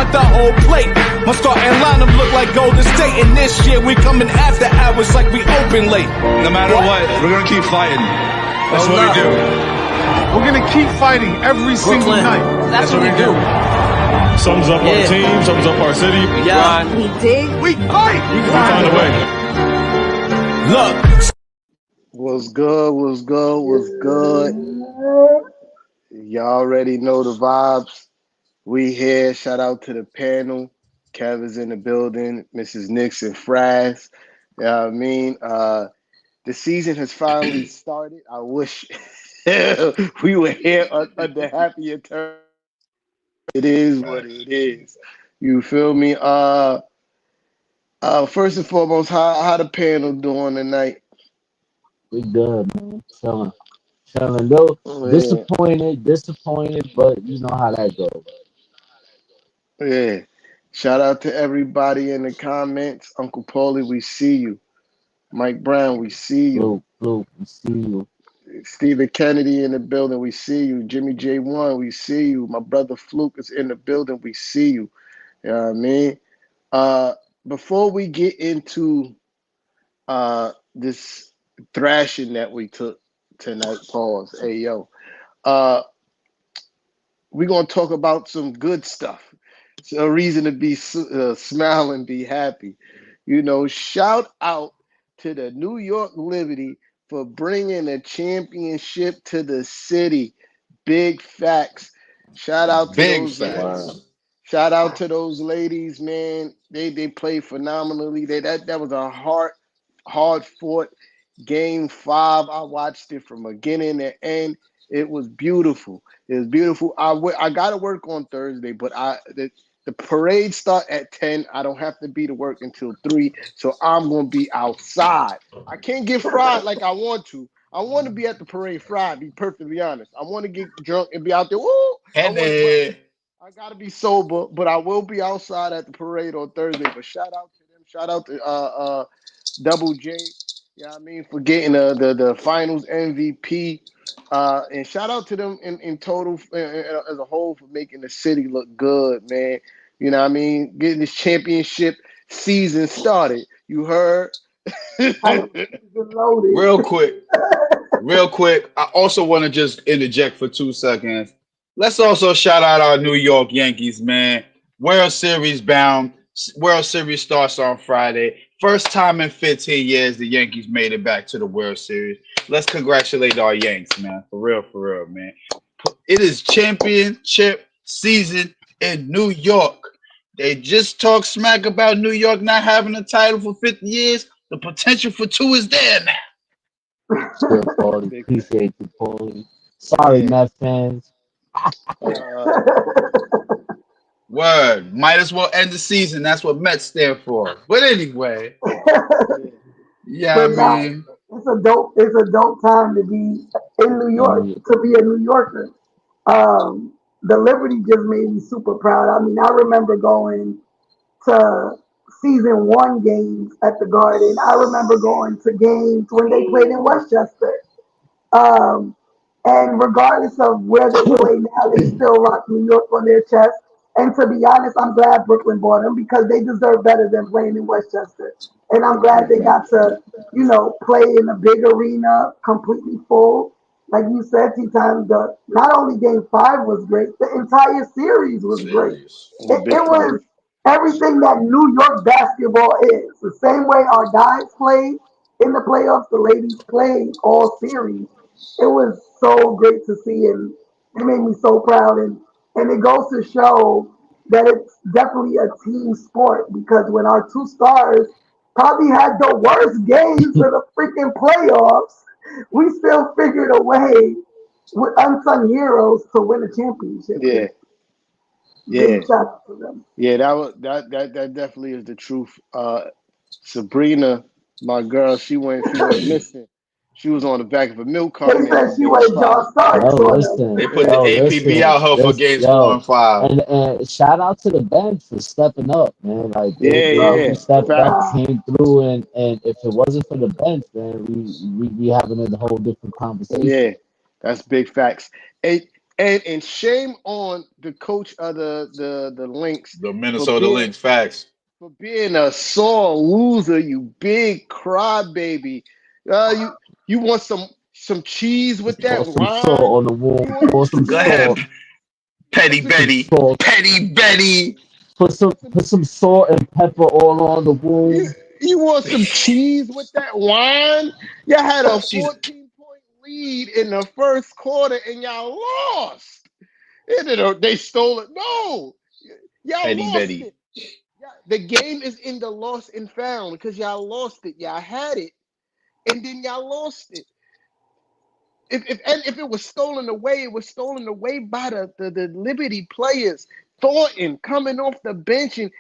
want the whole plate. My starting lineup look like Golden State, and this year we coming after hours like we open late. No matter what, we're gonna keep fighting. That's what we do. We're gonna keep fighting every single night. That's what we do. Sums up our team, sums up our city. Yeah. We dig. We fight. We find a way. Look. What's good? What's good? What's good? Y'all already know the vibes. We here. Shout out to the panel. Kevin's in the building. Mrs. Knicks and Fraz. You know what I mean? The season has finally started. I wish we were here under happier terms. It is what it is. You feel me? First and foremost, how the panel doing tonight? We good, man. Chilling. Though disappointed, but you know how that goes. Yeah. Shout out to everybody in the comments. Uncle Paulie, we see you. Mike Brown, we see you. Luke, we see you. Stephen Kennedy in the building, we see you. Jimmy J1, we see you. My brother Fluke is in the building, we see you. You know what I mean? Before we get into this thrashing that we took tonight, pause, hey yo, we're going to talk about some good stuff. It's a reason to be smile and be happy. You know, shout out to the New York Liberty for bringing a championship to the city. Big facts. Shout out to shout out to those ladies, man. They played phenomenally. That was a hard fought game 5. I watched it from beginning to end. It was beautiful. It was beautiful. I got to work on Thursday, but the parade start at 10. I don't have to be to work until 3, so I'm going to be outside. I can't get fried like I want to. I want to be at the parade fried, be perfectly honest. I want to get drunk and be out there. Woo! I got to be sober, but I will be outside at the parade on Thursday. But shout out to them. Shout out to Double J, you know what I mean, for getting the finals MVP. And shout out to them in total as a whole for making the city look good, man. You know what I mean? Getting this championship season started. You heard? Real quick. I also want to just interject for 2 seconds. Let's also shout out our New York Yankees, man. World Series bound. World Series starts on Friday. First time in 15 years the Yankees made it back to the World Series. Let's congratulate our Yanks, man. For real, man. It is championship season in New York. They just talk smack about New York not having a title for 50 years. The potential for 2 is there now. Good, Paulie. Appreciate you, Paulie. Sorry, Mets fans. Word. Might as well end the season. That's what Mets stand for. But anyway. Yeah, I mean. It's a dope time to be in New York, to be a New Yorker. The Liberty just made me super proud. I mean, I remember going to season 1 games at the Garden. I remember going to games when they played in Westchester. And regardless of where they play now, they still rock New York on their chest. And to be honest, I'm glad Brooklyn bought them because they deserve better than playing in Westchester. And I'm glad they got to, play in a big arena, completely full. Like you said, T-Time, not only game 5 was great, the entire series was great. It was everything that New York basketball is. The same way our guys played in the playoffs, the ladies played all series. It was so great to see, and it made me so proud. And it goes to show that it's definitely a team sport because when our 2 stars probably had the worst games of the freaking playoffs, we still figured a way with unsung heroes to win a championship. Yeah. Yeah, that definitely is the truth. Sabrina, my girl, she went missing. She was on the back of a milk carton. They said she was John Stark. They put the APB out her for games 4 and 5. And shout out to the bench for stepping up, man. Like they stepped up, came through, and if it wasn't for the bench, then we having a whole different conversation. Yeah, that's big facts. Hey, And shame on the coach of the Lynx The for Minnesota being Lynx, facts. a sore loser, you big crybaby. You want some cheese with that Pour some salt wine? on the wound. You want Pour some Go ahead, salt. Petty some, Some Betty. salt. Petty Betty. Put some salt and pepper all on the you, wound. you want some cheese with that wine? Y'all had a She's 14-point lead in the first quarter and y'all lost. They stole it. No, y'all Petty lost Betty. it. The game is in the lost and found because y'all lost it. Y'all had it and then y'all lost it. If it was stolen away, it was stolen away by the Liberty players. Thornton coming off the bench and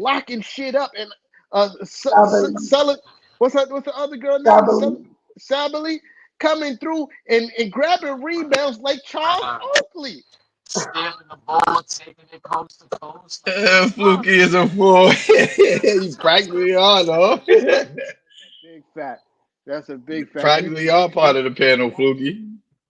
locking shit up and Sabali, selling. What's the other girl name? Sabali. Sabali coming through and grabbing rebounds like Charles Oakley. Stealing the ball, taking it coast to coast. Fluky is a fool. You practically are, though. Big fact. That's a big fact. Practically are part of the panel, Fluky.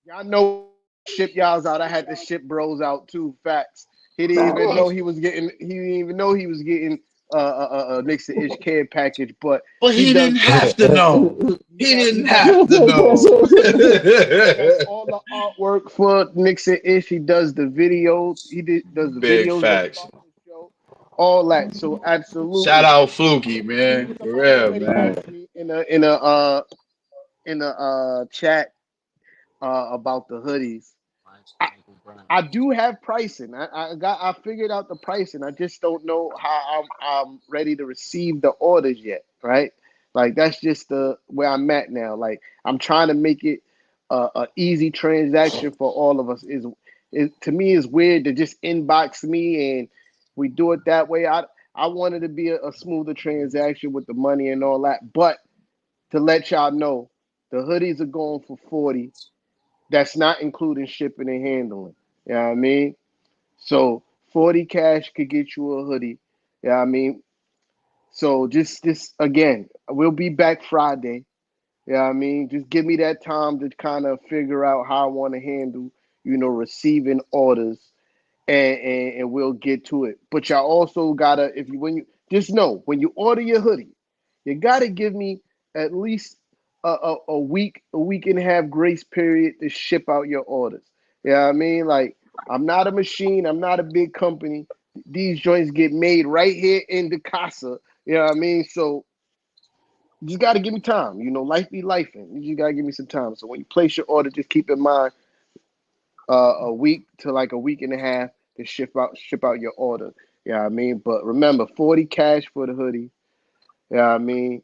Y'all know ship y'all's out. I had to ship bros out too. Facts. He didn't Of even know course. he was getting. He didn't even know he was getting a Knicks to Ish care package. But But he he does. didn't have to know. He He didn't does. have to know. He does all the artwork for Knicks and Ish. He does the videos. Does the Big videos that facts. start the show. All that. So Shout absolutely. out Fluky, man. For Somebody real, already man. asked me in a chat about the hoodies. I, I do have pricing. I figured out the pricing. I just don't know how I'm ready to receive the orders yet. Right? Like that's just the where I'm at now. Like I'm trying to make it a easy transaction for all of us. Is to me is weird to just inbox me and we do it that way. I wanted to be a smoother transaction with the money and all that, but to let y'all know, the hoodies are going for 40. That's not including shipping and handling. You know what I mean? So 40 cash could get you a hoodie. You know what I mean? So just again, we'll be back Friday. You know what I mean? Just give me that time to kind of figure out how I want to handle, receiving orders and we'll get to it. But y'all also gotta, if you when you just know when you order your hoodie, you gotta give me at least a week and a half grace period to ship out your orders. You know what I mean? Like I'm not a machine, I'm not a big company. These joints get made right here in the casa. You know what I mean? So you just gotta give me time. Life be life, and you just gotta give me some time. So when you place your order, just keep in mind a week to like a week and a half to ship out your order. Yeah, what I mean, but remember, 40 cash for the hoodie. Yeah, what I mean,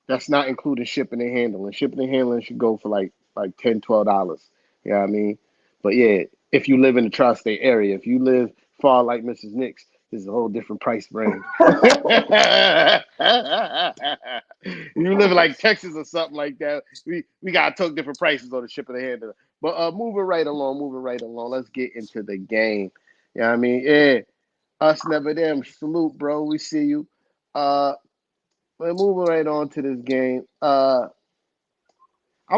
that's not including shipping and handling. Shipping and handling should go for like $10, $12. Yeah, what I mean, but yeah, if you live in the tri-state area, if you live far like Mrs. Nix, this is a whole different price range. You live in like Texas or something like that, we gotta talk different prices on the shipping and handling. But moving right along. Let's get into the game. You know what I mean? Yeah. Us never them. Salute, bro. We see you. Uh we're moving right on to this game. I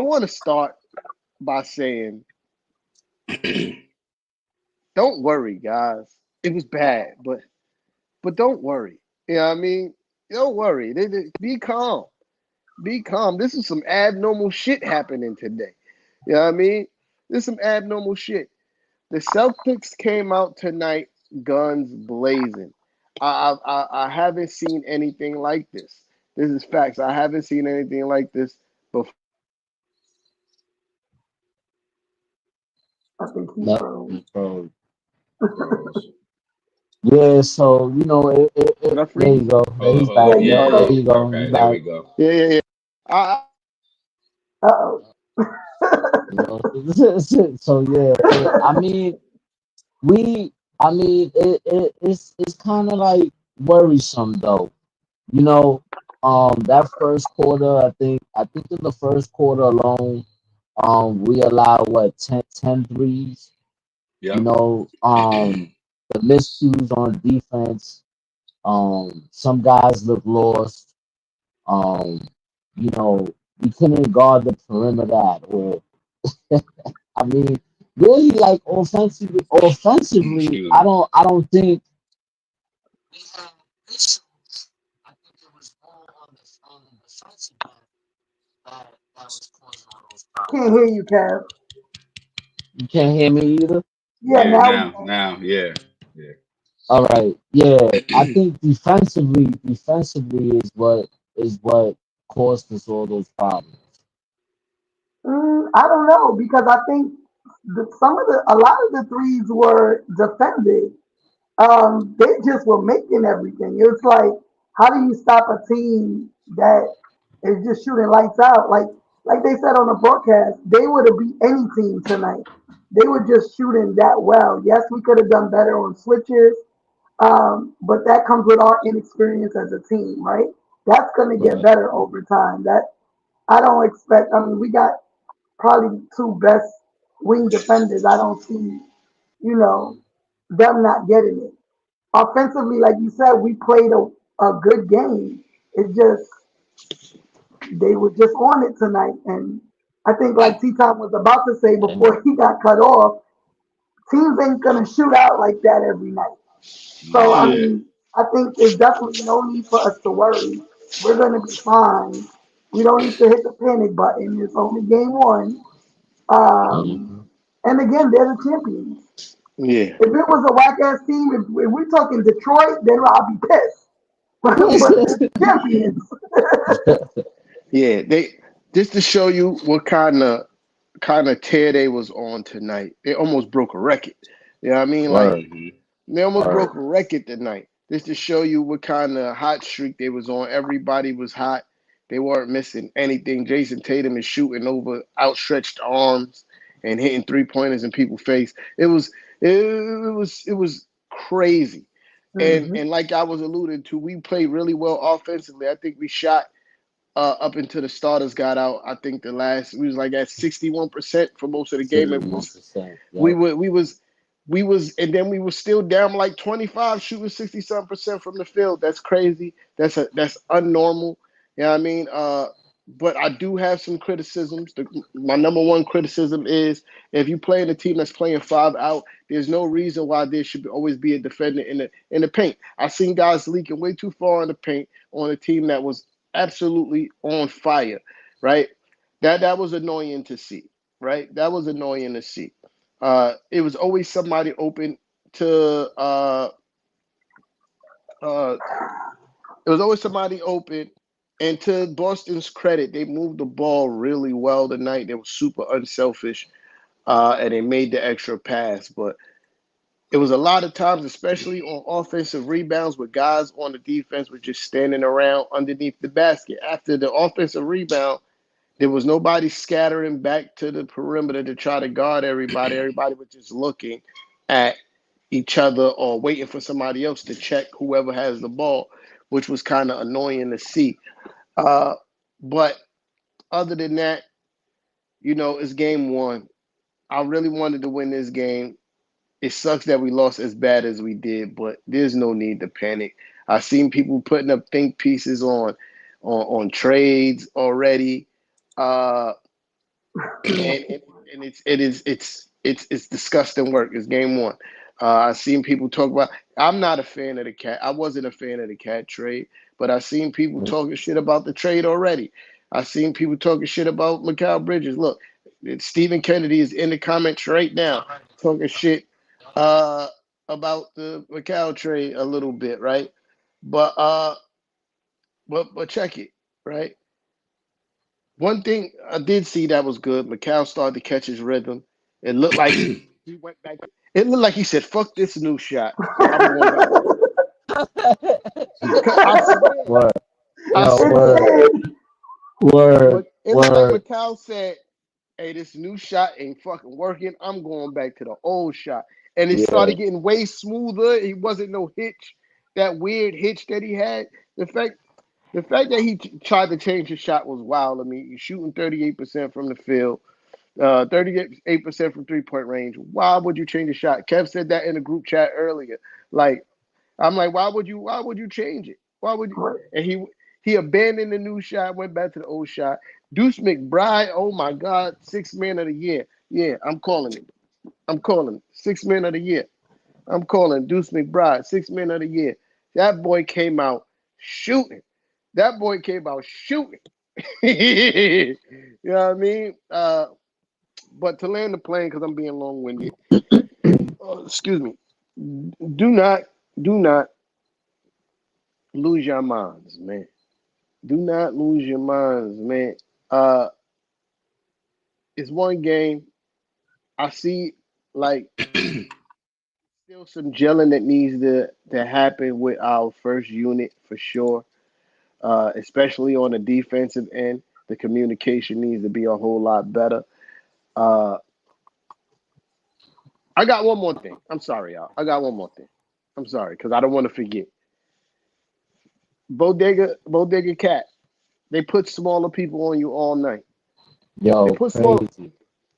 want to start by saying, don't worry, guys. It was bad, but don't worry. You know what I mean? Don't worry. Be calm. Be calm. This is some abnormal shit happening today. You know what I mean? This is some abnormal shit. The Celtics came out tonight, guns blazing. I haven't seen anything like this. This is facts. I haven't seen anything like this before. I think he No, froze. so, Bros. yeah, so Did I there freeze? you go. Yeah, Hold on, he's hold back. Yeah, on. you Yeah, Oh There yeah. yeah. you go. You Okay, there back. we go. Yeah, yeah, yeah. I, Uh-oh. You know. So yeah, I mean, we. I mean, it's kind of like worrisome though. You know, that first quarter, I think in the first quarter alone, we allowed what 10 threes. You Yep. know, the miscues on defense. Some guys look lost. Um, you know, we couldn't guard the perimeter at all. I mean, really like offensively. Offensively, Excuse me. I don't think we had issues. I think it was more on the defensive end that was causing all those Can't problems. hear you, Kev. You can't hear me either. Yeah, Yeah, now we can. now, yeah, yeah. All right, yeah. I think defensively is what caused us all those problems. I don't know because I think a lot of the threes were defended. They just were making everything. It's like, how do you stop a team that is just shooting lights out? Like they said on the broadcast, they would have beat any team tonight. They were just shooting that well. Yes, we could have done better on switches, but that comes with our inexperience as a team, right? That's going to get Right. better over time. That I don't expect. I mean, we got probably the two best wing defenders. I don't see, you know, them not getting it. Offensively, like you said, we played a good game. It just they were just on it tonight, and I think like T Tom was about to say And before he got cut off, teams ain't gonna shoot out like that every night. So I Yeah. mean, I think it's definitely no need for us to worry. We're gonna be fine. We don't need to hit the panic button. It's only game one. Um, mhm. and again, they're the champions. Yeah. If it was a whack ass team, if we're talking Detroit, then I'll be pissed. But they're the champions. Yeah. They just to show you what kind of tear they was on tonight. They almost broke a record. You know what I mean? Like Word, Mm-hmm. they almost word. broke a record tonight. Just to show you what kind of hot streak they was on. Everybody was hot. They weren't missing anything. Jason Tatum is shooting over outstretched arms and hitting 3 pointers in people's face. It was crazy. And Hmm. and like I was alluding to, we played really well offensively. I think we shot up until the starters got out. I think the last we was like at 61% for most of the game. It was 61%. we Yep. were we was and then we were still down like 25 shooting 60-some% from the field. That's crazy. That's unnormal. You know what I mean? But I do have some criticisms. My number one criticism is if you play in a team that's playing five out, there's no reason why there should always be a defender in the paint. I've seen guys leaking way too far in the paint on a team that was absolutely on fire, right? That was annoying to see, right? That was annoying to see. It was always somebody open to uh, it was always somebody open. And to Boston's credit, they moved the ball really well tonight. They were super unselfish, and they made the extra pass. But it was a lot of times, especially on offensive rebounds, where guys on the defense were just standing around underneath the basket. After the offensive rebound, there was nobody scattering back to the perimeter to try to guard everybody. Everybody was just looking at each other or waiting for somebody else to check whoever has the ball, which was kind of annoying to see. Uh, but other than that, it's game one. I really wanted to win this game. It sucks that we lost as bad as we did, but there's no need to panic. I've seen people putting up think pieces on trades already. Uh, and it's disgusting work. It's game one. I've seen people talk about. I'm not a fan of the cat. I wasn't a fan of the cat trade, but I've seen people talking shit about the trade already. I've seen people talking shit about Mikal Bridges. Look, Stephen Kennedy is in the comments right now talking shit uh, about the Mikal trade a little bit, right? But but check it, right? One thing I did see that was good. McCall started to catch his rhythm. It looked like he went back. It looked like he said, "Fuck this new shot. I'm going back to the old." I swear, Word. I Yo, It swear. word, did. word, But it looked like word. McCall said, "Hey, this new shot ain't fucking working. I'm going back to the old shot." And it Yeah. started getting way smoother. He wasn't no hitch, that weird hitch that he had. The fact the fact that he tried to change his shot was wild. I mean, he's shooting 38% from the field. 38% from 3 point range. Why would you change the shot? Kev said that in the group chat earlier. Like, I'm like, why would you change it? Why would you? And he abandoned the new shot, went back to the old shot. Deuce McBride, oh my God, sixth man of the year. Yeah, I'm calling it. I'm calling 6 men of the year. I'm calling Deuce McBride 6 men of the year. That boy came out shooting. That boy came out shooting. You know what I mean? But to land the plane, because I'm being long-winded. Excuse me. Do not lose your minds, man. Do not lose your minds, man. It's one game. I see, like, still some gelling that needs to happen with our first unit for sure. Especially on the defensive end, the communication needs to be a whole lot better. I got one more thing. I'm sorry, y'all. I got one more thing. I'm sorry, because I don't want to forget. Bodega Cat. They put smaller people on you all night. They Yo, put small. crazy,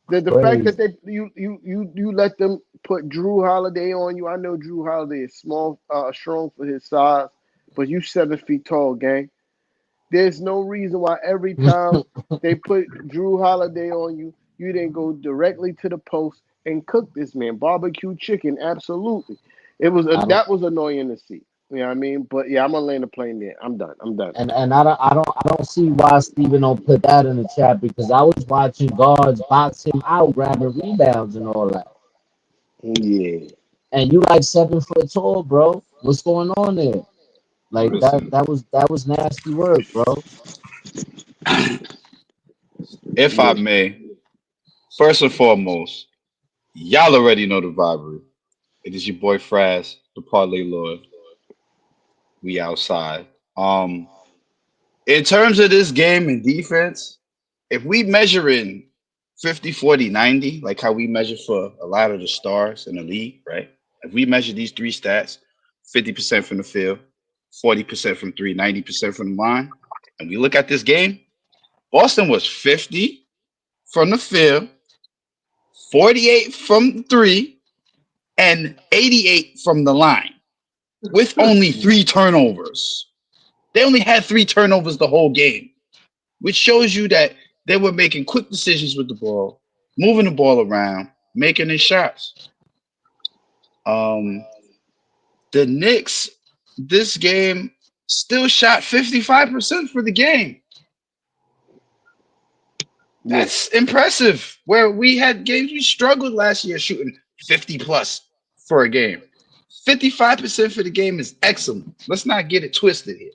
The fact crazy. that you let them put Drew Holiday on you. I know Drew Holiday is small, strong for his size, but you 7 feet tall, gang. There's no reason why every time they put Drew Holiday on you, you didn't go directly to the post and cook this man. Barbecue chicken, absolutely. I don't, That was annoying to see. You know what I mean? But yeah, I'm gonna land the plane there. I'm done. I'm done. and I don't see why Steven don't put that in the chat because I was watching guards box him out, grabbing rebounds and all that. Yeah. And you like 7 foot tall, bro. What's going on there? Like that Listen, that was nasty work, bro. if I Yeah. may, first and foremost, y'all already know the vibe. It is your boy Fraz, the Parlay Lord. We outside. In terms of this game and defense, if we measure in 50, 40, 90, like how we measure for a lot of the stars in the league, right? If we measure these three stats, 50% from the field, 40% from three, 90% from the line, and we look at this game, Boston was 50 from the field, 48 from three, and 88 from the line with only three turnovers. They only had three turnovers the whole game, which shows you that they were making quick decisions with the ball, moving the ball around, making their shots. Um, the Knicks, this game, still shot 55% for the game. Yeah. That's impressive. Where we had games we struggled last year shooting 50 plus for a game. 55% for the game is excellent. Let's not get it twisted here.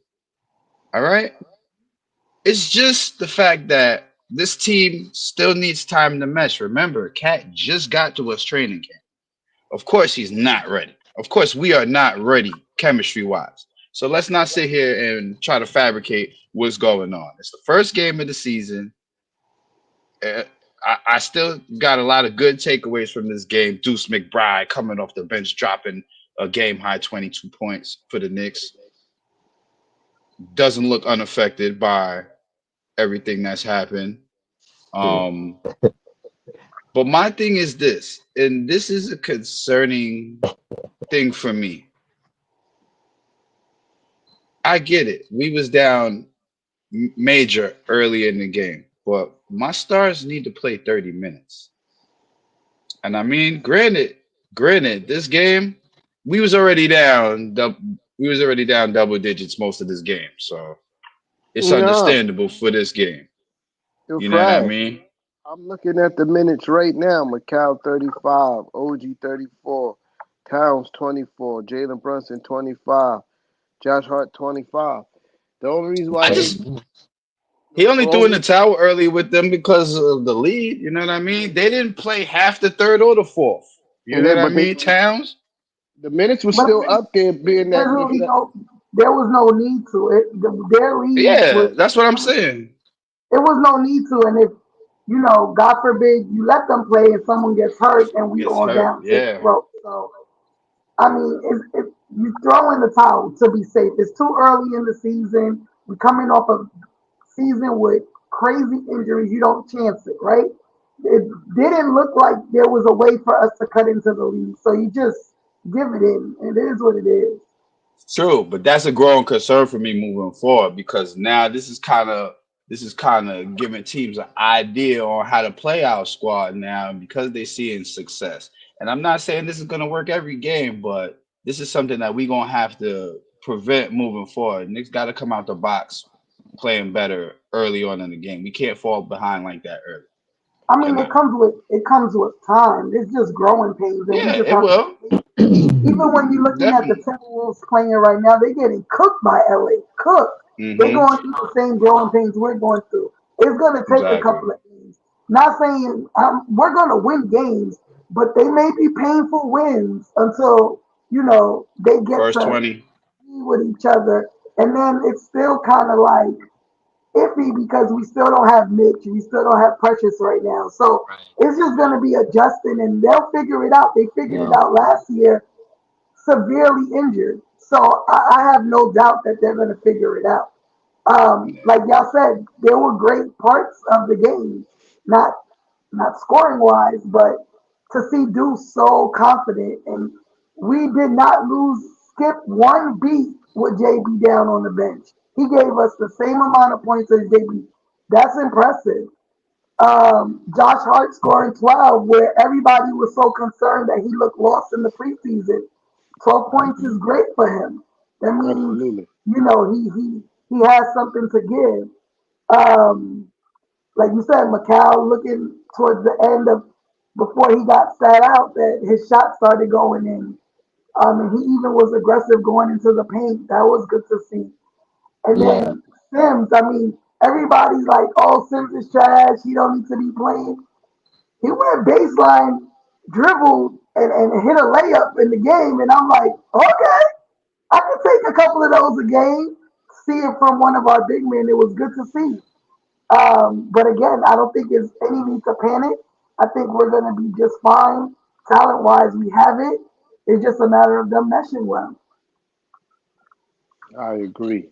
All right. It's just the fact that this team still needs time to mesh. Remember, Cat just got to us training camp. Of course, he's not ready. Of course, we are not ready chemistry wise. So let's not sit here and try to fabricate what's going on. It's the first game of the season. Uh, I still got a lot of good takeaways from this game. Deuce McBride coming off the bench, dropping a game high 22 points for the Knicks. Doesn't look unaffected by everything that's happened. Um, but my thing is this, and this is a concerning thing for me. I get it. We was down major early in the game, but my stars need to play 30 minutes. And I mean, granted, this game we was already down. We was already down double digits most of this game, so it's No, understandable for this game. you're You know what I fresh. mean? I'm looking at the minutes right now. Macau 35, OG 34, Towns 24, Jalen Brunson 25, Josh Hart 25. The only reason why I they just Crazy. He the only threw in the only towel early with them because of the lead. You know what I mean? They didn't play half the third or the fourth. You know yeah, what I but mean? Towns. the minutes was But still up there, being there's that really no, there was no need to it. Their lead Yeah, was, that's what I'm saying. it was no need to. And if, God forbid, you let them play and someone gets hurt and we Gets all hurt. down 6 Yeah. rows. So, I mean, you throw in the towel to be safe. It's too early in the season. We're coming off a season with crazy injuries. You don't chance it, right? It didn't look like there was a way for us to cut into the league. So you just give it in. It is what it is. True, but that's a growing concern for me moving forward because now this is kind of this is kind of giving teams an idea on how to play our squad now because they're seeing success. And I'm not saying this is going to work every game, but this is something that we're going to have to prevent moving forward. Knicks got to come out the box playing better early on in the game. We can't fall behind like that early. I mean, Cannot. it comes with time. It's just growing pains, and we Yeah, just it have to. will. Even when you're looking at the Definitely. Timberwolves playing right now, they're getting cooked by LA. Cooked. They're Hmm. going through the same growing pains we're going through. It's going to take a Exactly. couple of games. Not saying we're going to win games, but they may be painful wins until they get First to 20. be with each other, and then it's still kind of like iffy because we still don't have Mitch, we still don't have Precious right now. So it's just going to be adjusting, and they'll figure it out. They figured it Yeah. out last year, severely injured. So I have no doubt that they're going to figure it out. Like y'all said, there were great parts of the game, not not scoring wise, but to see Deuce so confident, and we did not lose skip one beat with JB down on the bench. He gave us the same amount of points as JB. That's impressive. Josh Hart scoring 12, where everybody was so concerned that he looked lost in the preseason. 12 points is great for him. That means, Absolutely. he has something to give. Like you said, Macau looking towards the end of before he got sat out, that his shot started going in. And he even was aggressive going into the paint. That was good to see. And Yeah. then Sims, I mean, everybody's like, "Oh, Sims is trash. He don't need to be playing." He went baseline, dribbled, and hit a layup in the game, and I'm like, okay, I can take a couple of those a game. See it from one of our big men. It was good to see. But again, I don't think there's any need to panic. I think we're going to be just fine. Talent wise, we have it. It's just a matter of them meshing well. I agree.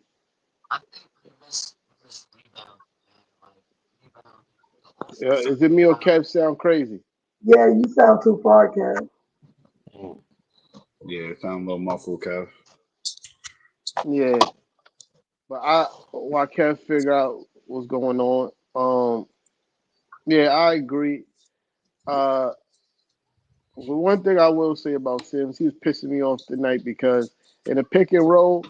I think this rebound, man, like rebound Is it me or Kev sound crazy? Yeah, you sound too far, Kev. offensive. Yeah, it sound a little muffled, Kev. Yeah, but while Kev figure out what's going on, yeah, I agree. Uh, but one thing I will say about Sims, he was pissing me off tonight because in a pick and roll,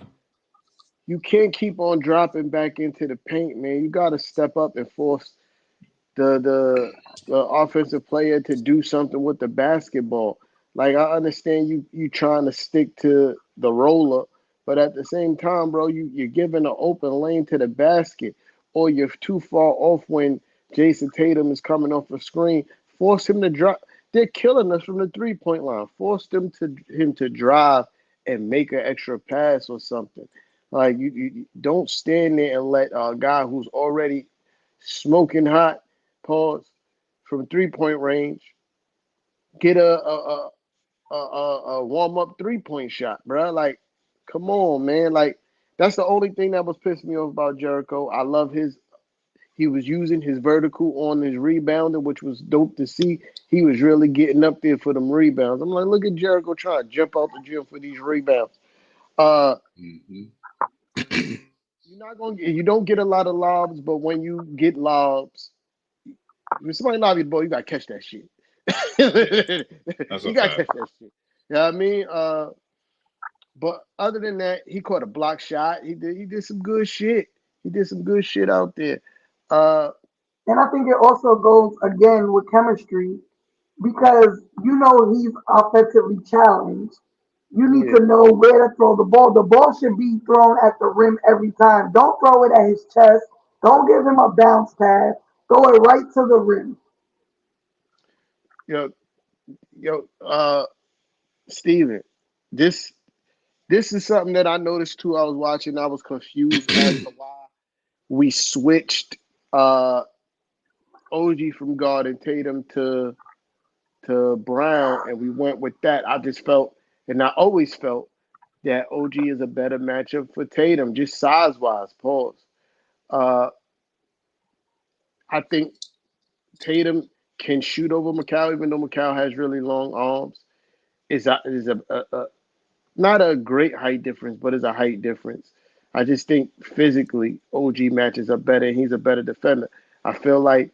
you can't keep on dropping back into the paint, man. You got to step up and force the offensive player to do something with the basketball. Like I understand you trying to stick to the roller, but at the same time, bro, you're giving an open lane to the basket, or you're too far off when Jason Tatum is coming off a screen. Force him to drop. They're killing us from the 3-point line. Force him to drive and make an extra pass or something. Like you don't stand there and let a guy who's already smoking hot, pause, from 3-point range, get a warm up 3-point shot, bro. Like, come on, man. Like, that's the only thing that was pissing me off about Jericho. I love his. He was using his vertical on his rebounder, which was dope to see. He was really getting up there for them rebounds. I'm like, look at Jericho trying to jump out the gym for these rebounds. Uh, Hmm. you don't get a lot of lobs, but when you get lobs, when somebody lob you the ball, you gotta catch that shit. Yeah, that's a You gotta fact. catch that shit. You know what I mean? But other than that, he caught a block shot. He did some good shit. He did some good shit out there. Uh, And I think it also goes again with chemistry because he's offensively challenged. You need yeah, to know where to throw the ball. The ball should be thrown at the rim every time. Don't throw it at his chest. Don't give him a bounce pass. Throw it right to the rim. yo, yo, Steven, this this is something that I noticed too. I was watching. I was confused as to why we switched OG from guard and Tatum to Brown, and we went with that. I just felt, and I always felt that OG is a better matchup for Tatum, just size wise. Pause. Uh, I think Tatum can shoot over Macau, even though Macau has really long arms. Is a not a great height difference, but it's a height difference. I just think physically, OG matches up better, and he's a better defender. I feel like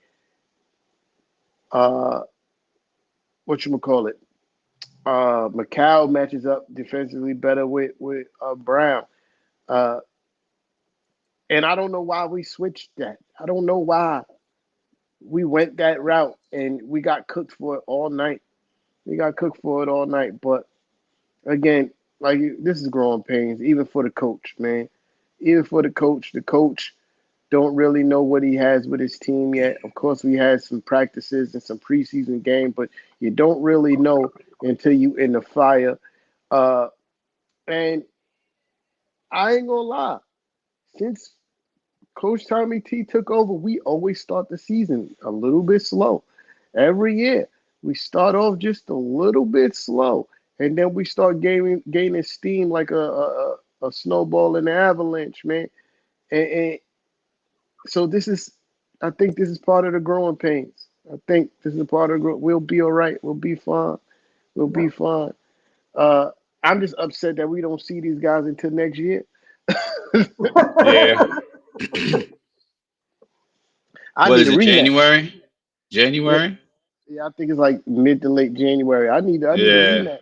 whatchamacallit, Macau matches up defensively better with Brown. Uh, and I don't know why we switched that. I don't know why we went that route, and we got cooked for it all night. But again, like this is growing pains, even for the coach, man. Even for the coach don't really know what he has with his team yet. Of course, we had some practices and some preseason game, but you don't really know until you in the fire. And I ain't gonna lie, since Coach Tommy T took over, we always start the season a little bit slow. Every year, we start off just a little bit slow, and then we start gaining steam like a snowball in the avalanche, man. And so I think this is part of the growing pains. I think this is a part of the growth. We'll be all right. We'll be fine. We'll be fine. I'm just upset that we don't see these guys until next year. Yeah. I What need is a it? rematch. January? Yeah, January? yeah, I think it's like mid to late January. I need a Yeah. rematch.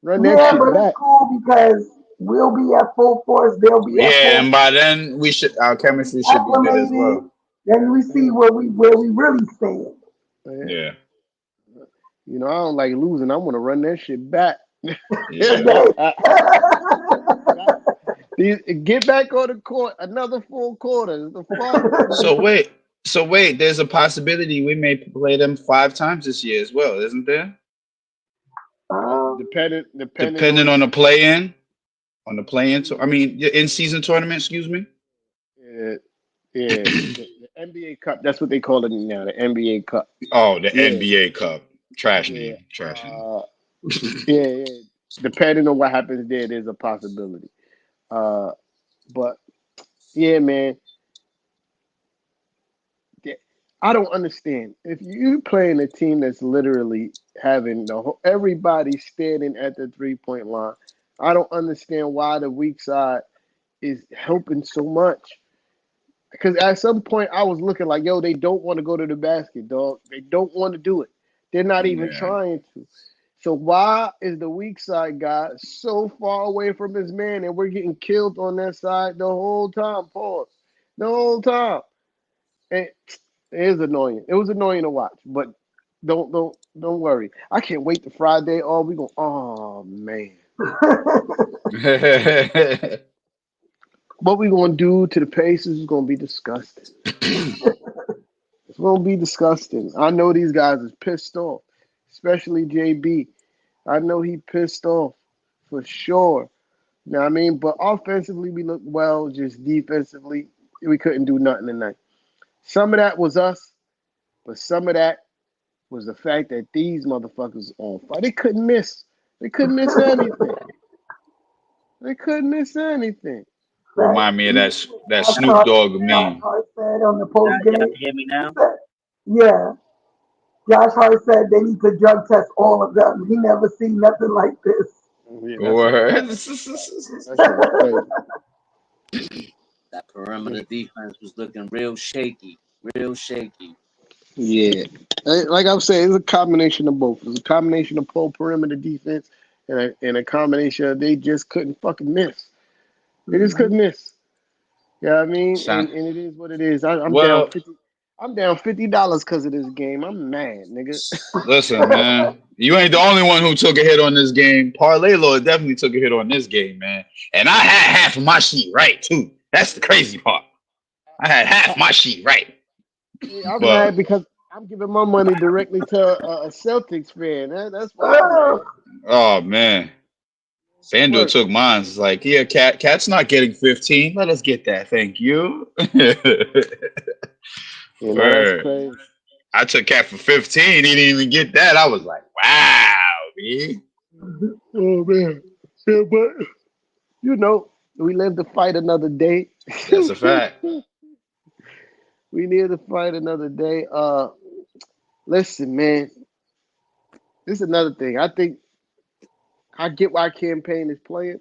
Run that Yeah, shit but it's back. cool because we'll be at full force. They'll be at Yeah, full and by then our chemistry should be good as acclimated. well. Then we see where we really stand. Yeah. Yeah. You know, I don't like losing. I want to run that shit back. Yeah. Get back on the court. Another full quarter. The fuck? So wait, there's a possibility we may play them 5 times this year as well, isn't there? Depending Depending on on the play-in, I mean, the in-season tournament, excuse me. yeah, the NBA Cup. That's what they call it now. The NBA Cup. Oh, the Yeah, NBA Cup. Trash yeah, name. Trash name. yeah. Depending on what happens there's a possibility. But yeah, man. Yeah, I don't understand. If you playing a team that's literally having everybody standing at the 3-point line, I don't understand why the weak side is helping so much. Because at some point I was looking like, yo, they don't want to go to the basket, dog. They don't want to do it. They're not even Yeah. trying to. So why is the weak side guy so far away from his man and we're getting killed on that side the whole time? Pause. The whole time. And it is annoying. It was annoying to watch, but don't worry. I can't wait to Friday. Oh, we going. Oh man, what we gonna do to the Pacers is gonna be disgusting. It's gonna be disgusting. I know these guys is pissed off, especially JB. I know he pissed off for sure. You know what I mean? But offensively, we looked well. Just defensively, we couldn't do nothing tonight. Some of that was us, but some of that was the fact that these motherfuckers on fire. They couldn't miss. They couldn't miss anything. They couldn't miss anything. Right. Remind me of that Josh Snoop Hart, Dogg Josh meme. Hart said on the Y'all, post y'all game, can hear me he now? said, yeah, Josh Hart said they need to drug test all of them. He never seen nothing like this. Yeah, Word. that shit was crazy. That perimeter defense was looking real shaky. Real shaky. Yeah. Like I'm saying, it's a combination of both. It's a combination of poor perimeter defense and a combination of they just couldn't fucking miss. They just couldn't miss. You know what I mean? Sound- And it is what it is. I'm down well, 50. I'm down $50 because of this game. I'm mad, nigga. listen, man. You ain't the only one who took a hit on this game. Parlay Lord definitely took a hit on this game, man. And I had half of my sheet right too. That's the crazy part. I had half my sheet right. I'm But mad because I'm giving my money directly to a Celtics fan. That's why I'm Oh, mad. oh man. FanDuel Work. took mine. It's like, yeah, Cat's not getting 15. Let us get that. Thank you. You know, that's Word. crazy. I took Cat for 15. He didn't even get that. I was like, wow, man. Oh man. Yeah, but you know, we live to fight another day. That's a fact. We need to fight another day. Listen, man, this is another thing. I think I get why campaign is playing,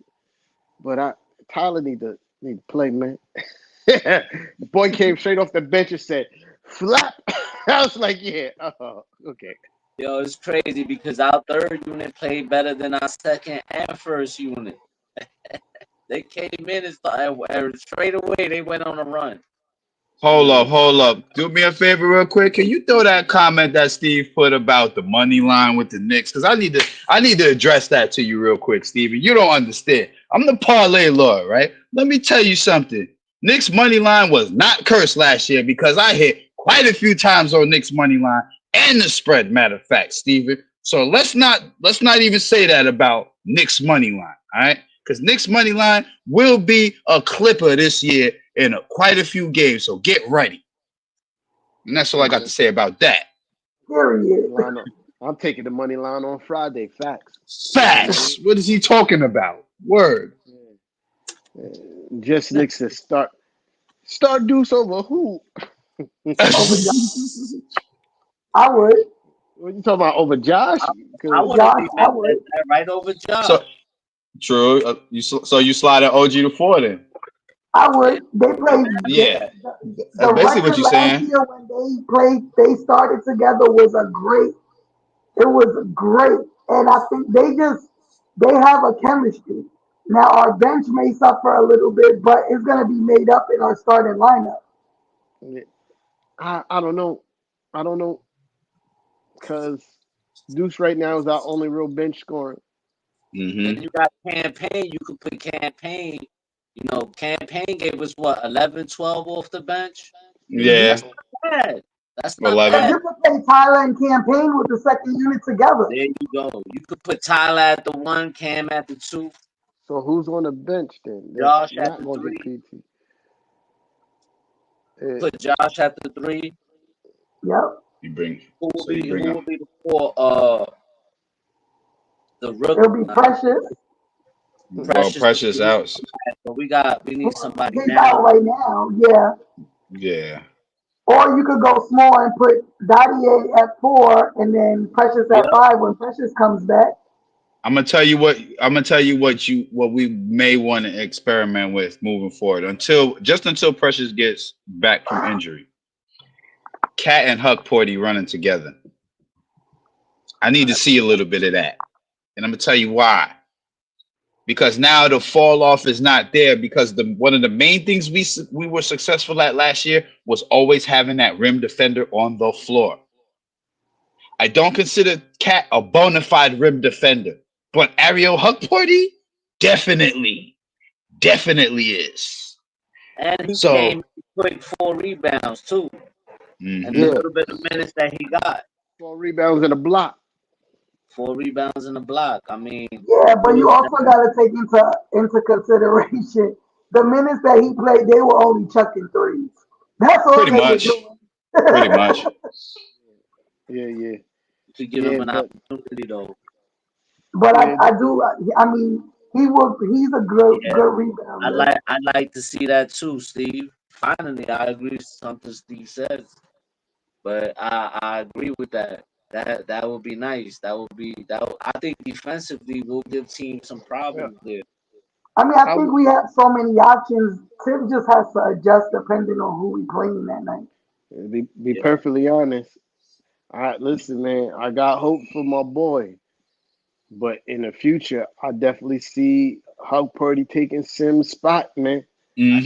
but Tyler need to Need to play, man. The boy came straight off the bench and said, "Flap." I was like, "Yeah, okay." Yo, it's crazy because our third unit played better than our second and first unit. They came in and started, straight away. They went on a run. Hold up. Do me a favor real quick. Can you throw that comment that Steve put about the money line with the Knicks? Because I need to address that to you real quick, Steven. You don't understand. I'm the parlay lord, right? Let me tell you something. Knicks money line was not cursed last year because I hit quite a few times on Knicks money line and the spread, matter of fact, Steven. So let's not even say that about Knicks money line, all right? Because Knicks money line will be a clipper this year in quite a few games. So get ready. And that's all I got to say about that. Period. I'm taking the money line on Friday. Facts. Facts. What is he talking about? Word. Just Knicks to start Deuce over who? Over Josh. I would. What you talking about, over Josh? I would Josh, be I would. right over Josh. So true. So you slide an OG to 4 then. I would. They played. Yeah. The That's basically what record you're last saying. year when they started together was great. It was great, and I think they have a chemistry. Now our bench may suffer a little bit, but it's going to be made up in our starting lineup. I don't know. I don't know. Because Deuce right now is our only real bench scorer. Then you got Campaign. You could put Campaign. You know, Campaign gave us what, 11, 12 off the bench? Yeah. That's not bad. That's not 11. bad. You could play Tyler and Campaign with the second unit together. There you go. You could put Tyler at the 1, Cam at the 2. So who's on the bench then? Josh That's at not the going to 3. get PT. Put Josh at the 3. Yep. You bring. Who will So you bring up. be the 4? The rookie. It'll be Precious. Well, Precious out. So we need somebody He's now. out right now. Yeah. Yeah. Or you could go small and put Dottie at 4 and then Precious at 5 when Precious comes back. I'm gonna tell you what we may want to experiment with moving forward until Precious gets back from injury. Cat and Huck Porty running together. I need to see a little bit of that, and I'm gonna tell you why. Because now the fall off is not there because one of the main things we were successful at last year was always having that rim defender on the floor. I don't consider Cat a bona fide rim defender, but Ariel Huckporty definitely is. And he came quick 4 rebounds too. And the little bit of minutes that he got. 4 rebounds and a block. 4 rebounds in a block. I mean, yeah, but you also got to take into consideration the minutes that he played. They were only chucking threes. That's all pretty they much. were doing. Pretty much. Yeah. To give him an opportunity though. But I do. I mean, he's a good rebounder. I'd like to see that too, Steve. Finally, I agree with something Steve says. But I agree with that. That would be nice. I think defensively we'll give teams some problems there. I mean, I think we have so many options. Tim just has to adjust depending on who we playing that night. Be perfectly honest. Listen, man, I got hope for my boy. But in the future, I definitely see Hug Purdy taking Sim's spot, man. I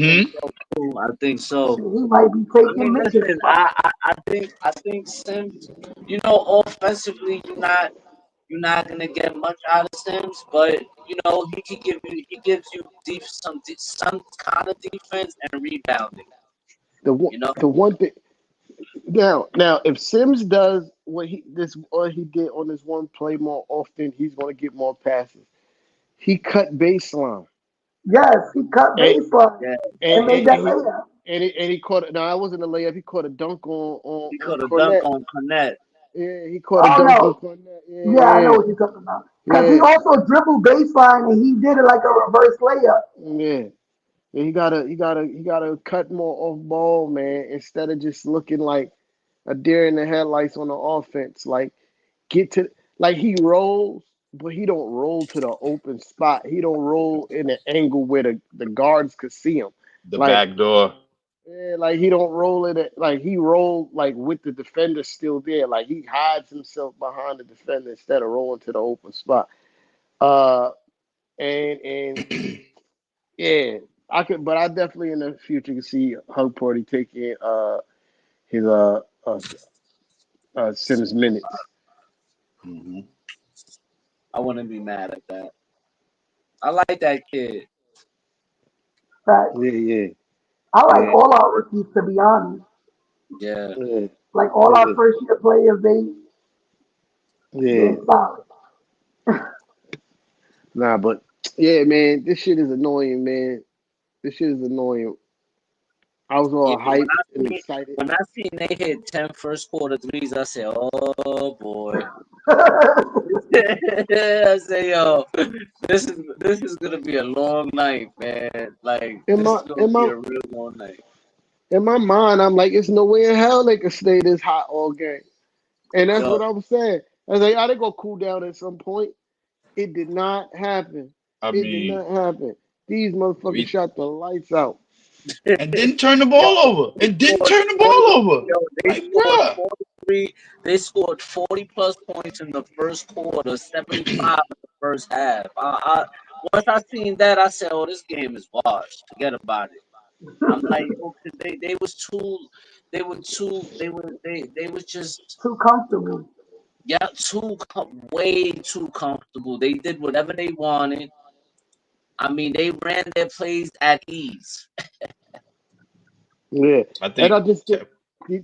think so. He might be taking listen, I think Sims, offensively you're not gonna get much out of Sims, but he gives you some kind of defense and rebounding. The one thing now if Sims does what he did on this one play more often, he's gonna get more passes. He cut baseline. Yes, he cut baseline and made that layup. And he caught. No, it wasn't a layup. He caught a dunk on. He caught a dunk on Cornette. Yeah, he caught a dunk on Cornette. Yeah, I know what you're talking about. Because he also dribbled baseline and he did it like a reverse layup. Yeah, he gotta cut more off ball, man. Instead of just looking like a deer in the headlights on the offense. Like he rolls, but he don't roll to the open spot. He don't roll in an angle where the guards could see him. The Like, back door. yeah, like he don't roll it like he rolled like with the defender still there. Like he hides himself behind the defender instead of rolling to the open spot. Uh and yeah, I definitely in the future can see Hug Party taking his Sims minutes. Mm-hmm. I wouldn't be mad at that. I like that kid. Facts. Yeah, I like yeah, all our rookies, to be honest. Yeah. yeah, Like all our yeah, first year players, yeah. they're solid. Nah, but yeah, man, this shit is annoying, man. This shit is annoying. I was Yeah, all hyped and excited. when I seen they hit 10 first quarter threes, I said, "Oh boy." I say, "Yo, this is gonna be a long night, man. Like In this my is gonna in be my a real long night." in my mind, I'm like, it's no way in hell they could stay this hot all game. And that's Yo, what I'm saying. I was like, oh, they gonna cool down at some point. It did not happen. I It did mean, not happen. These motherfuckers we shot the lights out. and didn't turn the yo, ball over. they And didn't scored turn the 40, ball over. yo, they Like, scored bruh. 43. They scored 40 plus points in the first quarter, 75 in the first half. Once I seen that, I said, "Oh, this game is washed. Forget about it." I'm like, yo, 'cause they was too, they was just, Too comfortable. yeah, way too comfortable. They did whatever they wanted. I mean, they ran their plays at ease. Yeah. I And think I just think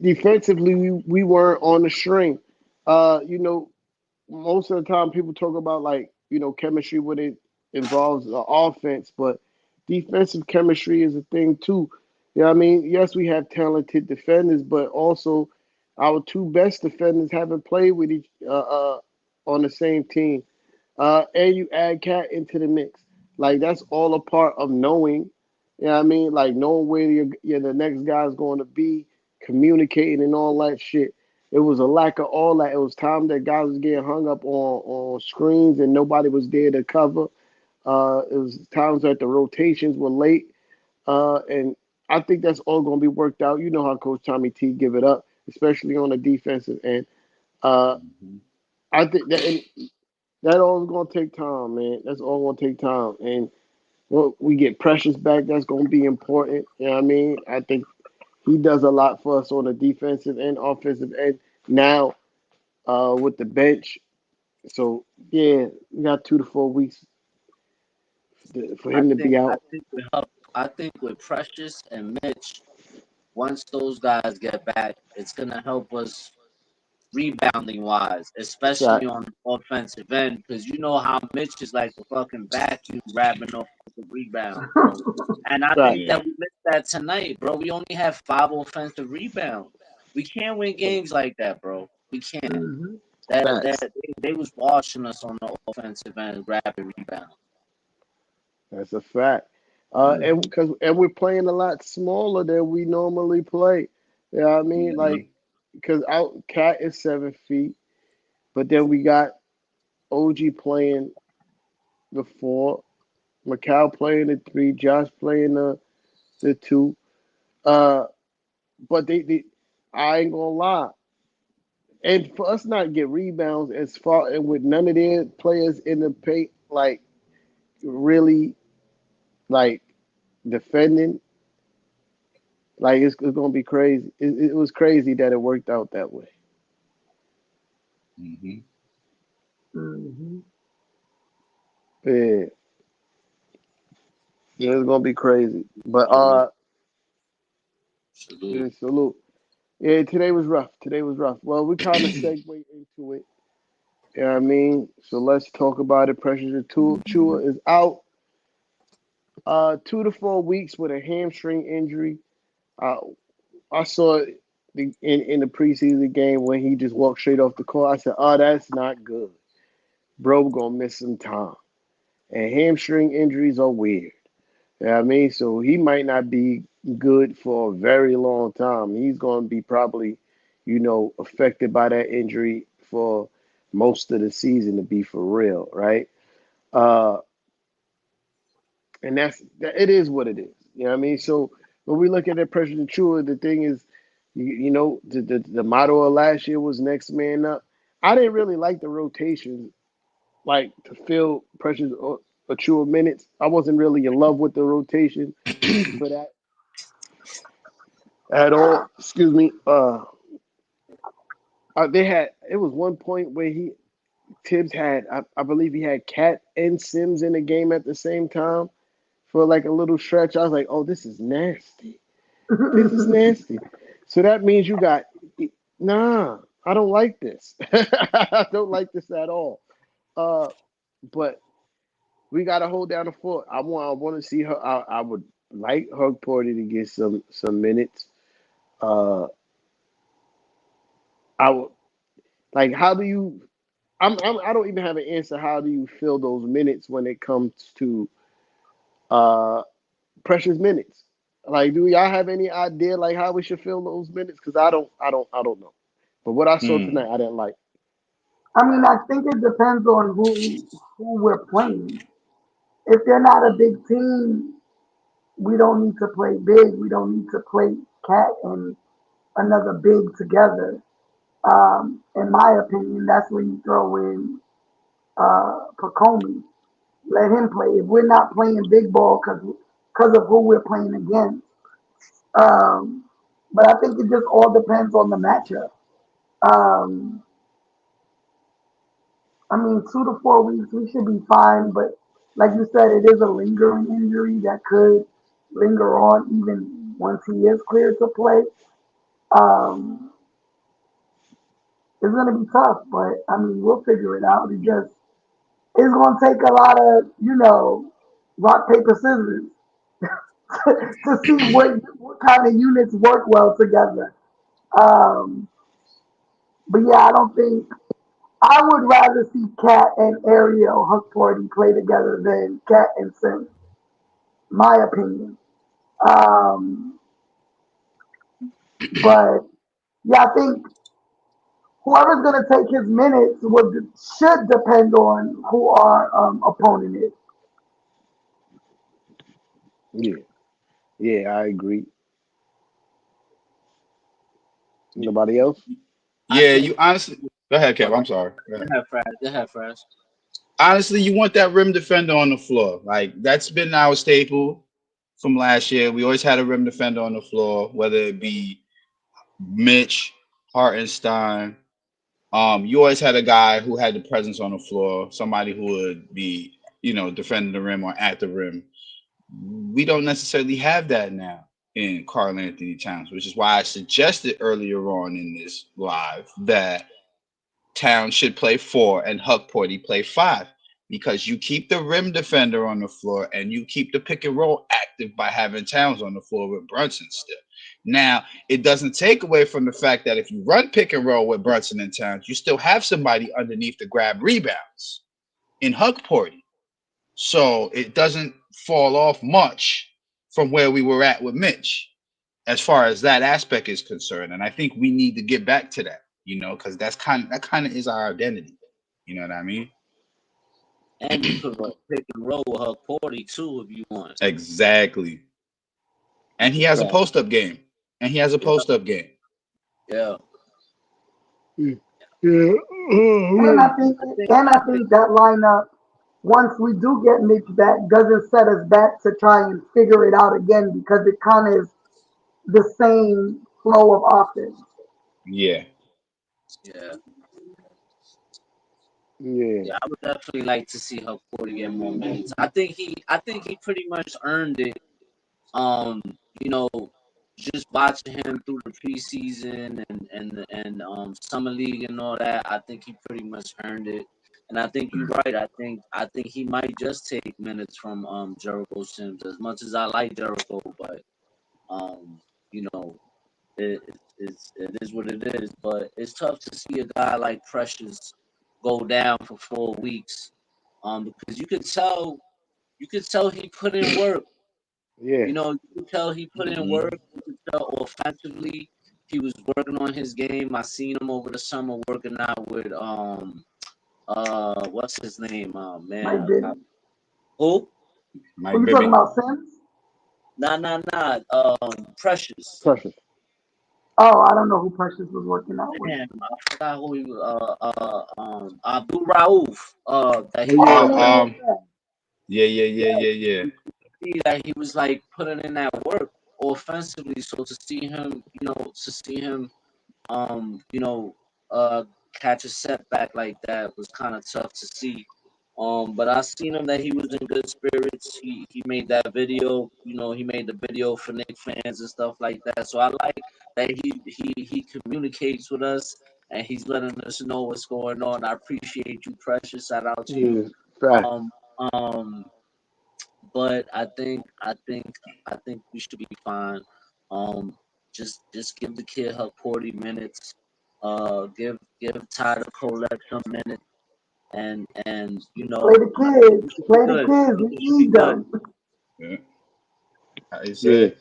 defensively we weren't on the string. You know, most of the time people talk about like, chemistry when it involves the offense, but defensive chemistry is a thing too. You know what I mean? Yes, we have talented defenders, but also our two best defenders haven't played with each on the same team. And you add Cat into the mix. Like that's all a part of knowing. You know what I mean? Like knowing where the next guy's going to be, communicating and all that shit. It was a lack of all that. It was time that guys was getting hung up on screens and nobody was there to cover. It was times that the rotations were late. And I think that's all going to be worked out. You know how Coach Tommy T give it up, especially on the defensive end. Uh, I think that all is going to take time, man. That's all going to take time. And we get Precious back. That's going to be important. You know what I mean? I think he does a lot for us on the defensive and offensive end now with the bench. So yeah, we got 2 to 4 weeks for I him to think be I out. think with help, I think with Precious and Mitch, once those guys get back, it's gonna help us rebounding wise, especially Facts. on the offensive end, because you know how Mitch is like the fucking vacuum grabbing offensive rebounds, bro. And I Facts. think yeah. that we missed that tonight, bro. We only have 5 offensive rebounds. We can't win games like that, bro. We can't. Hmm. Facts. They was washing us on the offensive end, grabbing rebounds. That's a fact. And Hmm. because we're playing a lot smaller than we normally play. You know what I mean? Mm-hmm. Like because out Cat is 7 feet, but then we got OG playing the four, Macau playing the three, Josh playing the two. Uh, but they I ain't gonna lie. And for us not get rebounds as far and with none of their players in the paint, like really like defending, like it's gonna be crazy. It was crazy that it worked out that way. Mm-hmm. Hmm. Yeah, it's gonna be crazy. But Salute, salute. yeah, salute. Yeah, today was rough. Today was rough. Well, we kind of segue into it. You know what I mean? So let's talk about it. Pressure to Chua is out 2 to 4 weeks with a hamstring injury. Uh, I saw it in the preseason game when he just walked straight off the court. I said, "Oh, that's not good. Bro, gonna miss some time." And hamstring injuries are weird. You know what I mean? So he might not be good for a very long time. He's gonna be probably, affected by that injury for most of the season to be for real, right? And it is what it is. You know what I mean? So when we look at that pressure to Chua, the thing is, the motto of last year was next man up. I didn't really like the rotation, like to fill Precious Achua minutes. I wasn't really in love with the rotation for that at all. Excuse me. It was one point where Tibbs had, I believe he had Cat and Sims in the game at the same time for like a little stretch. I was like, oh, this is nasty. This is nasty. So that means you got, nah, I don't like this. I don't like this at all. But we got to hold down the fort. I want to see her. I would like Hug Porter to get some minutes. I would like. How do you? I don't even have an answer. How do you fill those minutes when it comes to precious minutes? Like, do y'all have any idea like how we should fill those minutes? Because I don't know. But what I saw tonight, I didn't like. I mean, I think it depends on who we're playing. If they're not a big team, we don't need to play big. We don't need to play Cat and another big together. In my opinion, that's when you throw in Pacomi. Let him play. If we're not playing big ball because of who we're playing against. But I think it just all depends on the matchup. Um, I mean, 2 to 4 weeks, we should be fine. But like you said, it is a lingering injury that could linger on even once he is cleared to play. Um, it's going to be tough, but I mean, we'll figure it out. It's going to take a lot of, rock, paper, scissors to see what kind of units work well together. Um, but yeah, I would rather see Cat and Ariel Huck Party play together than Cat and Sim. My opinion. Um, but yeah, I think whoever's going to take his minutes should depend on who our opponent is. Yeah, I agree. Nobody else? Yeah, you honestly. Go ahead, Kev. I'm sorry. Go ahead. Go ahead, Fresh. Honestly, you want that rim defender on the floor. Like that's been our staple from last year. We always had a rim defender on the floor, whether it be Mitch, Hartenstein. You always had a guy who had the presence on the floor, somebody who would be, defending the rim or at the rim. We don't necessarily have that now in Karl Anthony Towns, which is why I suggested earlier on in this live that Towns should play 4 and Huck Porty play 5 because you keep the rim defender on the floor and you keep the pick and roll active by having Towns on the floor with Brunson still. Now, it doesn't take away from the fact that if you run pick and roll with Brunson and Towns, you still have somebody underneath to grab rebounds in Huck Porty. So it doesn't fall off much from where we were at with Mitch as far as that aspect is concerned. And I think we need to get back to that, because that kind of is our identity. You know what I mean? And you could pick and roll with Huck Porty too if you want. Exactly. And he has a post-up game. Yeah. And I think that lineup, once we do get Mitch back, doesn't set us back to try and figure it out again because it kind of is the same flow of offense. Yeah. I would definitely like to see Huck Porty get more minutes. I think he pretty much earned it. Just watching him through the preseason and summer league and all that, I think he pretty much earned it. And I think you're right. I think he might just take minutes from Jericho Sims. As much as I like Jericho, but it is what it is. But it's tough to see a guy like Precious go down for 4 weeks. Because you could tell he put in work. Yeah. You could tell he put in work. You could tell offensively he was working on his game. I seen him over the summer working out with what's his name? Oh Mike man, Bibby. who? Mike Who you talking Bibby. about, Sims? Nah. Precious. Precious. Oh, I don't know who Precious was working out with. Damn, I forgot who he was. Abdul Rauf. That he Oh Oh, was. yeah, yeah, yeah. See that he was like putting in that work offensively. So to see him, you know, catch a setback like that was kind of tough to see. But I seen him that he was in good spirits. He made that video, he made the video for Knicks fans and stuff like that. So I like that he communicates with us and he's letting us know what's going on. I appreciate you, Precious. Shout out to you. Yeah, fact. Um, um, but I think we should be fine. Um, just give the kid her 40 minutes. Give Ty the collect some minutes, and Play the we kids. should be Play the good. kids. We We should be need good. them. Yeah. How you Yeah, say?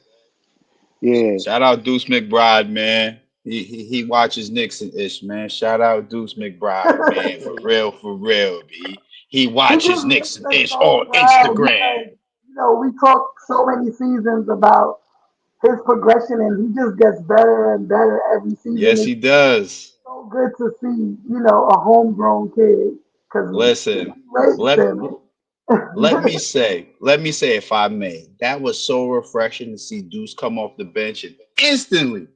yeah. Shout out Deuce McBride, man. He watches Knicks and ish, man. Shout out Deuce McBride, man. For real, B. He It just watches Knicks makes and us ish so on proud Instagram. because we talk so many seasons about his progression, and he just gets better and better every season. Yes, It's he does. so good to see, a homegrown kid because we Listen, raised let him. let me say, if I may, that was so refreshing to see Deuce come off the bench and instantly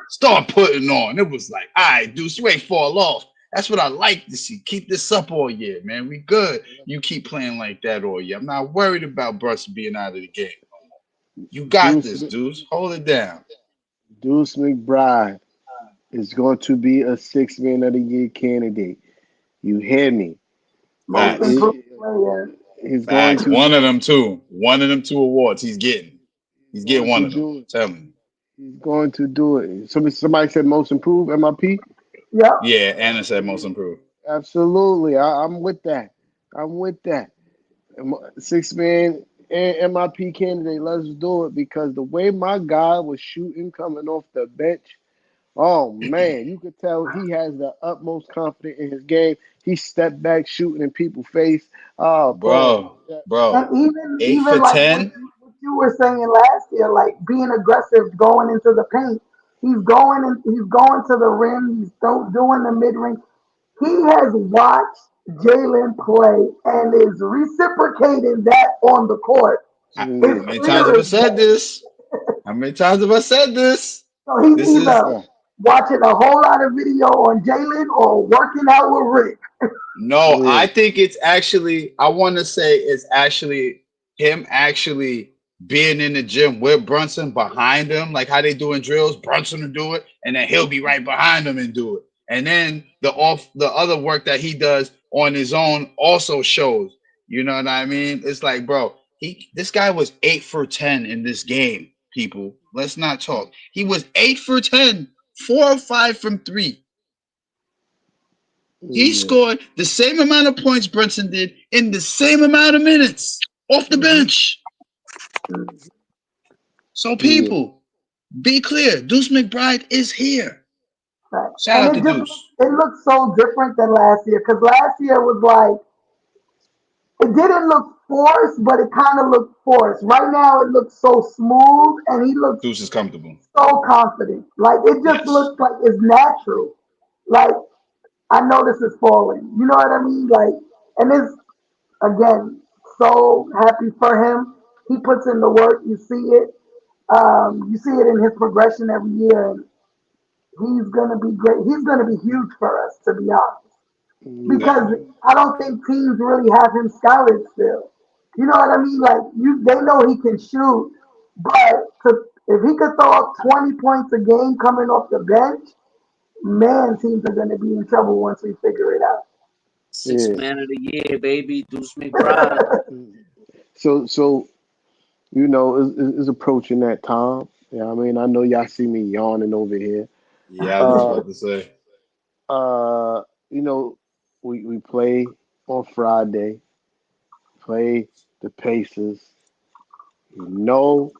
start putting on. It was like, all right, Deuce, you ain't fall off. That's what I like to see. Keep this up all year, man. We good. You keep playing like that all year. I'm not worried about Brunson being out of the game. You got Deuce, this, Deuce. Hold it down. Deuce McBride is going to be a six-man of the year candidate. You hear me? Most Facts. improved player. He's going Facts. to One of them two. One of them two awards he's getting. He's getting going to one of them. do it. Tell me. He's going to do it. Somebody said most improved MIP. Yep. Yeah, Anna said most improved. Absolutely, I'm with that. I'm with that. Six man and MIP candidate. Let's do it because the way my guy was shooting coming off the bench. Oh man, you could tell he has the utmost confidence in his game. He stepped back shooting in people's face. Oh boy. Bro, Yeah. And bro. even Eight for even like what 10. you were saying last year, like being aggressive, going into the paint. He's going to the rim. Doing the mid range. He has watched Jalen play and is reciprocating that on the court. How It's Yeah. many times have clear I as said day. this? How many times have I said this? So he's This is either Yeah. watching a whole lot of video on Jalen or working out with Rick. no, Yeah. I think it's actually, I want to say it's actually him actually being in the gym with Brunson behind him, like how they doing drills. Brunson will do it, and then he'll be right behind him and do it. And then the other work that he does on his own also shows. You know what I mean? It's like, bro, this guy was 8 for 10 in this game. People, let's not talk. He was 8 for 10, 4 or 5 from three. He Yeah. scored the same amount of points Brunson did in the same amount of minutes off the Mhm. bench. So, Yeah. people, be clear. Deuce McBride is here. Right. Shout And out it to just Deuce. it looks so different than last year because last year was like it didn't look forced, but it kind of looked forced. Right now, it looks so smooth, and he looks Deuce is comfortable. so confident. Like it just Yes. looks like it's natural. Like I know this is falling. You know what I mean? Like, and it's again so happy for him. He puts in the work. You see it. You see it in his progression every year, and he's gonna be great. He's gonna be huge for us, to be honest. Yeah. Because Definitely. I don't think teams really have him scouted still. You know what I mean? Like they know he can shoot, but if he could throw up 20 points a game coming off the bench, man, teams are going to be in trouble once we figure it out. Six Yeah. man of the year, baby. Deuce McBride. So is approaching that time. Yeah, I mean, I know y'all see me yawning over here. Yeah, I was just Uh, about to say. uh, you know, we play on Friday, play the Pacers. You know,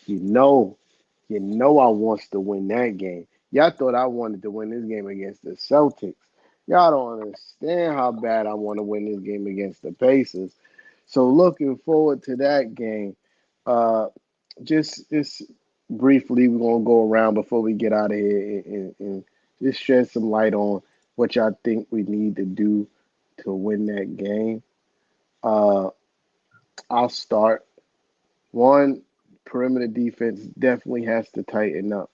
you know, you know I wants to win that game. Y'all thought I wanted to win this game against the Celtics. Y'all don't understand how bad I want to win this game against the Pacers. So looking forward to that game. Uh, just briefly, we're gonna go around before we get out of here and just shed some light on what y'all think we need to do to win that game. Uh, I'll start. One, perimeter defense definitely has to tighten up.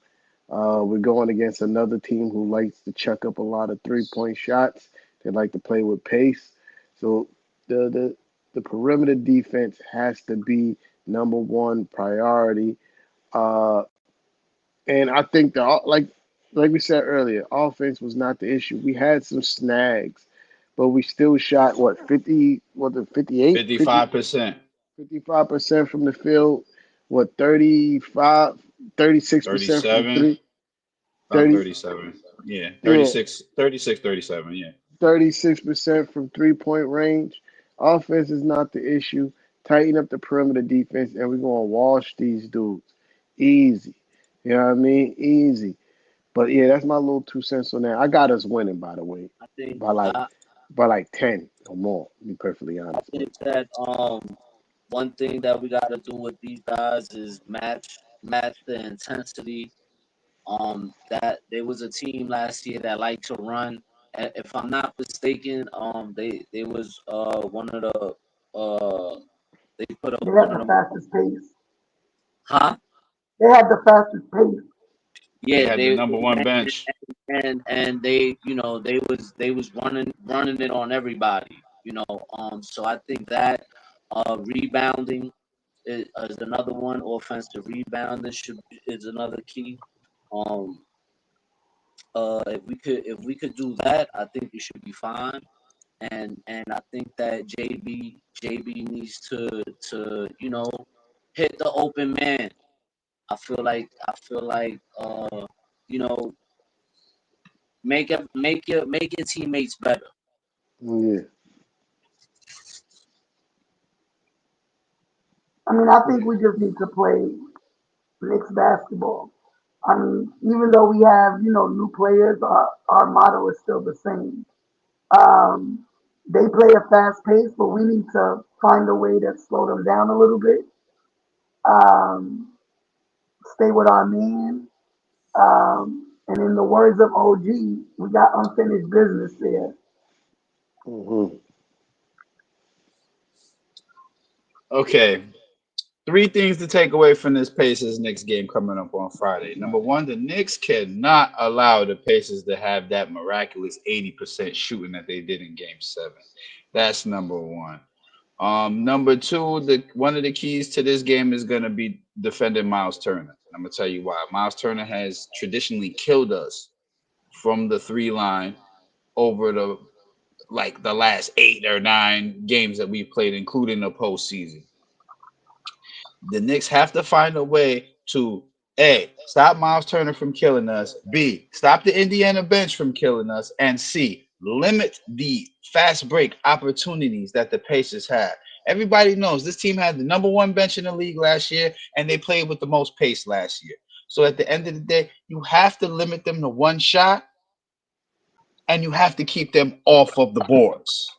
We're going against another team who likes to chuck up a lot of 3-point shots. They like to play with pace. So the perimeter defense has to be number one priority. Uh, and I think like we said earlier, offense was not the issue. We had some snags, but we still shot what 50 was it 58 50 55%, 55% from the field, what 35 36% from 37, three, about 30 37. Yeah, yeah, 36, 37. Yeah. 36% from 3-point range. Offense is not the issue. Tighten up the perimeter defense, and we're gonna wash these dudes. Easy. You know what I mean? Easy. But yeah, that's my little 2 cents on that. I got us winning, by the way, I think by like I, by like 10 or more. To be perfectly I honest, but think that one thing that we got to do with these guys is match the intensity. That there was a team last year that liked to run. If I'm not mistaken, they was one of the they put up They one had of the them. fastest pace. Huh? They had the fastest pace. They Yeah, had the number one bench. and they they was running it on everybody. So I think that rebounding is another one. Offensive rebounding is another key. Um, if we could do that, I think we should be fine. And I think that JB needs to hit the open man. I feel like you know make your teammates better. yeah, I mean, I think we just need to play Knicks basketball. I mean, even though we have, new players, our motto is still the same. Um, they play a fast pace, but we need to find a way to slow them down a little bit. Um, stay with our man. And in the words of OG, we got unfinished business there. hmm Okay. Three things to take away from this Pacers Knicks game coming up on Friday. Number one, the Knicks cannot allow the Pacers to have that miraculous 80% shooting that they did in game seven. That's number one. Number two, the one of the keys to this game is gonna be defending Miles Turner. I'm gonna tell you why. Miles Turner has traditionally killed us from the three line over the last 8 or 9 games that we've played, including the postseason. The Knicks have to find a way to A, stop Miles Turner from killing us, B, stop the Indiana bench from killing us, and C, limit the fast break opportunities that the Pacers have. Everybody knows this team had the number one bench in the league last year, and they played with the most pace last year. So at the end of the day, you have to limit them to one shot, and you have to keep them off of the boards.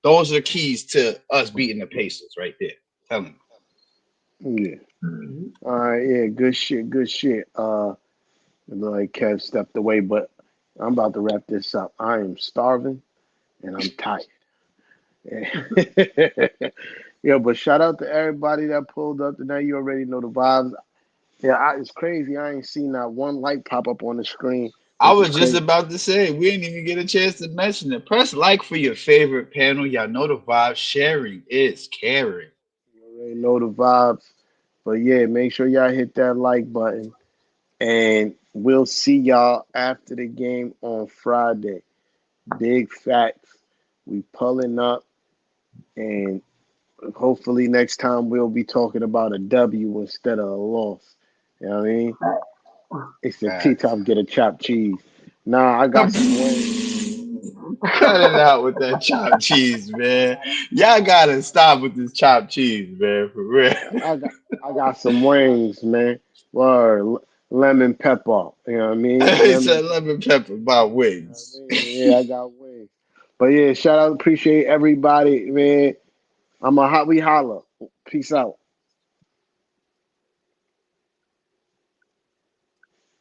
Those are keys to us beating the Pacers right there. Tell me. yeah. Mhm. All right, yeah, good shit, good shit. It looked like Kev stepped away, but I'm about to wrap this up. I am starving and I'm tired. Yeah, but shout out to everybody that pulled up tonight. You already know the vibes. Yeah, it's crazy. I ain't seen not one light pop up on the screen, I which is was just crazy. about to say, we didn't even get a chance to mention it. Press like for your favorite panel. Y'all know the vibe. Sharing is caring. You already know the vibes. But yeah, make sure y'all hit that like button. And we'll see y'all after the game on Friday. Big facts. We pulling up, and hopefully next time we'll be talking about a W instead of a loss. You know what I mean? It's the tea Facts. time, get a chopped cheese. Nah, I got some wings. Cut it out with that chopped cheese, man. Y'all gotta stop with this chopped cheese, man, for real. I got I got some wings, man. Word, lemon pepper. You know what I mean? He Lemon said pepper. lemon pepper by You know what wings. I mean? Yeah, I got wings. But yeah, shout out, appreciate everybody, man. We holla. Peace out.